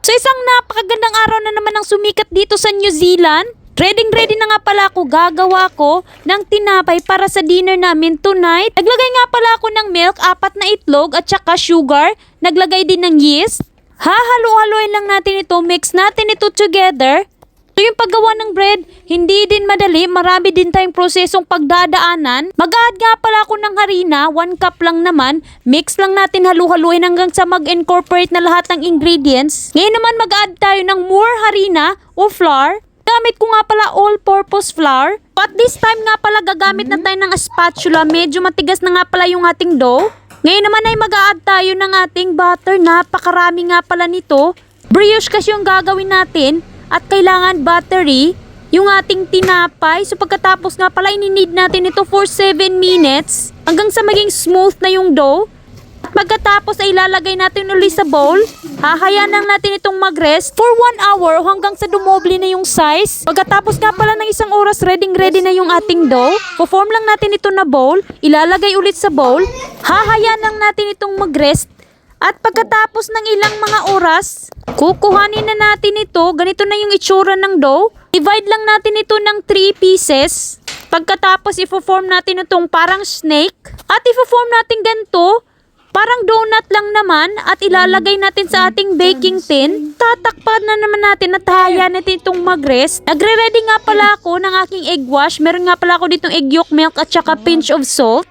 So isang napakagandang araw na naman ang sumikat dito sa New Zealand. Ready na nga pala ako, gagawa ko ng tinapay para sa dinner namin tonight. Naglagay nga pala ako ng milk, 4 na itlog at saka sugar. Naglagay din ng yeast. Hahalo-haloin lang natin ito, mix natin ito together. So yung paggawa ng bread, hindi din madali, marami din tayong prosesong pagdadaanan. Mag-add nga pala ako ng harina, 1 cup lang naman. Mix lang natin, halu-haluin hanggang sa mag-incorporate na lahat ng ingredients. Ngayon naman mag-add tayo ng more harina o flour. Gamit ko nga pala all-purpose flour. But this time nga pala gagamit na tayo ng spatula. Medyo matigas na nga pala yung ating dough. Ngayon naman ay mag-a-add tayo ng ating butter. Napakarami nga pala nito. Brioche kasi yung gagawin natin. At kailangan buttery yung ating tinapay. So pagkatapos nga pala ininid natin ito for 7 minutes. Hanggang sa maging smooth na yung dough. Pagkatapos ay ilalagay natin ulit sa bowl. Hahayaan lang natin itong mag-rest for 1 hour hanggang sa dumoble na yung size. Pagkatapos nga pala ng 1 oras, ready na yung ating dough. Form lang natin ito na bowl. Ilalagay ulit sa bowl. Hahayaan lang natin itong mag-rest. At pagkatapos ng ilang mga oras, kukuhanin na natin ito. Ganito na yung itsura ng dough. Divide lang natin ito ng 3 pieces. Pagkatapos i-form natin itong parang snake. At i-form natin ganito. Parang donut lang naman at ilalagay natin sa ating baking tin. Tatakpan na naman natin at hayaan natin itong mag-rest. Nagre-ready nga pala ako ng aking egg wash. Meron nga pala ako ditong egg yolk milk at saka pinch of salt.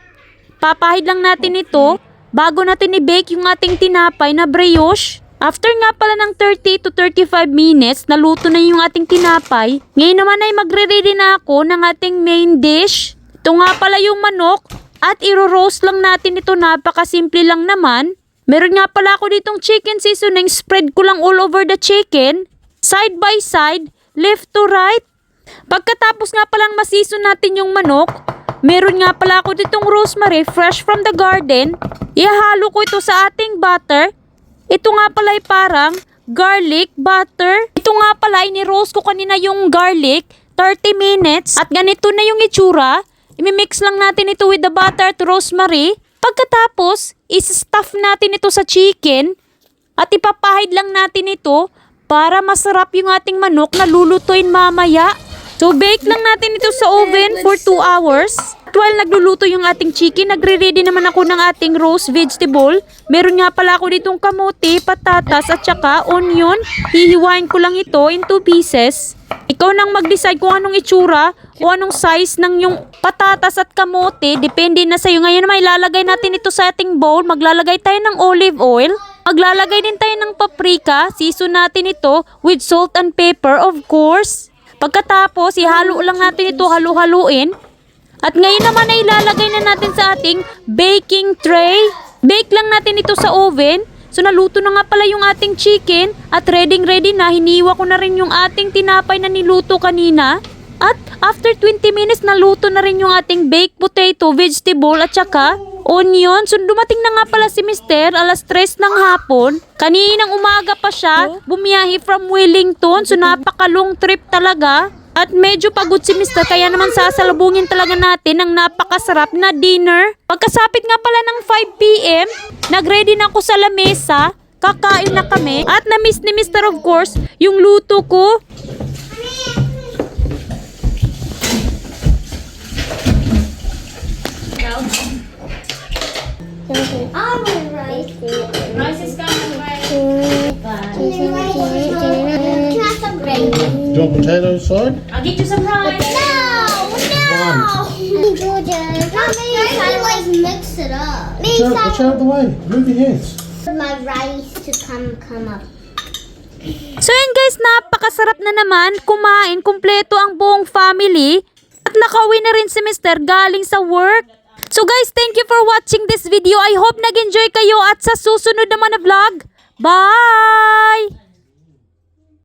Papahid lang natin ito bago natin i-bake yung ating tinapay na brioche. After nga pala ng 30 to 35 minutes, naluto na yung ating tinapay. Ngayon naman ay magre-ready na ako ng ating main dish. Ito nga pala yung manok. At iro-roast lang natin ito, napakasimple lang naman. Meron nga pala ako ditong chicken seasoning, spread ko lang all over the chicken. Side by side, left to right. Pagkatapos nga palang masison natin yung manok, meron nga pala ako ditong rosemary, fresh from the garden. Ihalo ko ito sa ating butter. Ito nga pala ay parang garlic butter. Ito nga pala, ini-roast ko kanina yung garlic, 30 minutes. At ganito na yung itsura. I-mix lang natin ito with the butter at rosemary. Pagkatapos, is-stuff natin ito sa chicken. At ipapahid lang natin ito para masarap yung ating manok na lulutuin mamaya. So, bake lang natin ito sa oven for 2 hours. At while nagluluto yung ating chicken, nagre-ready naman ako ng ating roast vegetable. Meron nga pala ako ditong kamote, patatas at saka onion. Hihiwain ko lang ito in 2 pieces. Ikaw nang mag-decide kung anong itsura o anong size ng yung patatas at kamote. Depende na sa'yo. Ngayon naman ilalagay natin ito sa ating bowl. Maglalagay tayo ng olive oil. Maglalagay din tayo ng paprika. Season natin ito with salt and pepper, of course. Pagkatapos, ihalo lang natin ito, halu-haluin. At ngayon naman ay ilalagay na natin sa ating baking tray. Bake lang natin ito sa oven. So naluto na nga pala yung ating chicken at ready na. Hiniwa ko na rin yung ating tinapay na niluto kanina. At after 20 minutes naluto na rin yung ating baked potato, vegetable at saka onion. So dumating na nga pala si Mr. 3:00 ng hapon. Kaninang umaga pa siya, bumiyahe from Wellington. So napaka-long trip talaga. At medyo pagod si Mr. Kaya naman sasalubungin talaga natin ang napakasarap na dinner. Pagkasapit nga pala ng 5 PM, nagready na ako sa lamesa. Kakain na kami. At na-miss ni Mr. of course yung luto ko. Rice is coming, rice. Do you want potato inside? I'll get you some rice. Always mix it up. Watch out of the way. Move your hands. My rice to come up. So yun guys, napakasarap na naman. Kumain, kumpleto ang buong family. At nakauwi na rin si Mr. galing sa work. So guys, thank you for watching this video. I hope nag-enjoy kayo at sa susunod naman na vlog. Bye!